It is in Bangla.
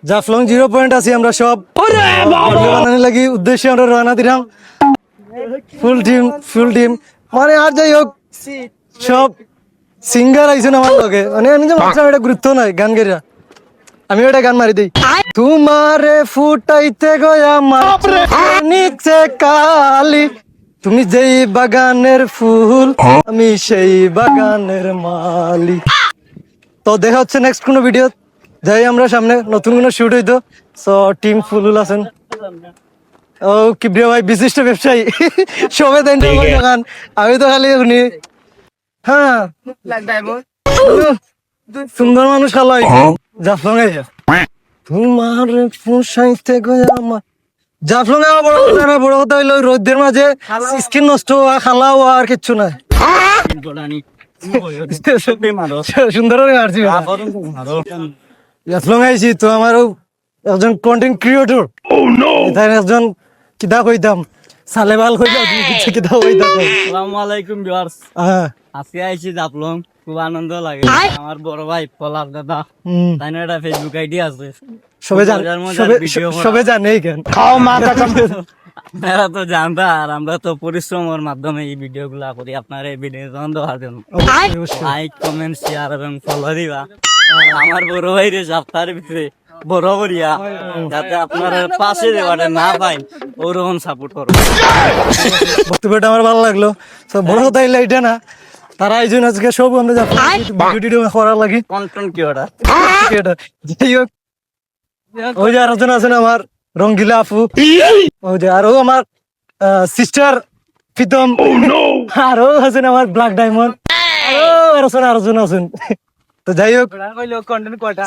জাফলং 0 পয়েন্ট আছি আমরা সব বানানি লাগি উদ্দেশ্যে আমরা রওনা দিলাম ফুল টিম মানে আর যাই হোক সব সিঙ্গার আইছেন আমার লগে মানে আমি যে মাত্র এটা গুরুত্ব নাই গান গেরা আমি ওটা গান মারি দেই তোমারে ফুটাইতে গয়া নিচে কালি তুমি যেই বাগানের ফুল আমি সেই বাগানের মালি। তো দেখা হচ্ছে নেক্সট কোনো ভিডিও যাই আমরা সামনে নতুন কোনো শুট হইতো। সো টিম ফুল আছেন ও কিবরিয়া ভাই বিশিষ্ট ব্যবসায়ী সবে দেন গান আমি তো খালি উনি হ্যাঁ সুন্দর মানুষ খালাই জাফলং তোমার ফুসাইতে গয়া আমার জাফলং বড় কথা হইলো রোদের মাঝে স্কিন নষ্ট হওয়া খালা হওয়া আর কিচ্ছু নাই সুন্দর মারছি জাফলং আইছি তো আমারও একজন কন্টেন্ট ক্রিয়েটর তাই একজন কিতা কইতাম সালেবাল কইতাম কিতা কইতাম। আসসালামু আলাইকুম ভিউয়ার্স, হ্যাঁ আজকে আইছি জাফলং, খুব আনন্দ লাগে। আমার বড় ভাই পলাশ দাদা তাই না একটা ফেসবুক আইডি আছে, সবে জানে কেন আপনারা তো জানতা আর আমরা তো পরিশ্রমের মাধ্যমে এই ভিডিও গুলা করি আপনার এই ভিডিও দেওয়ার জন্য। লাইক কমেন্ট শেয়ার এবং ফলো দিবা আমার বড় ভাইরে সপ্তাহের ভিতরে বড় করিয়া যাতে আপনার পাশে দেওয়াটা না পাই ওরকম সাপোর্ট করো। বক্তব্যটা আমার ভালো লাগলো। তো বড় কথা হইলো এটা না তারা এই জন্য আজকে সব আমরা ভিডিও করার লাগি কন্টেন্ট কি ওটা যাই হোক ওই যে আরেকজন আছেন আমার রঙ্গিলা আপু ওই যে আরো আমার সিস্টার প্রীতম আরো আছেন আমার ব্ল্যাক ডায়মন্ড আরো আরেকজন আছেন তো যাই হোক কন্টেন্ট কয়টা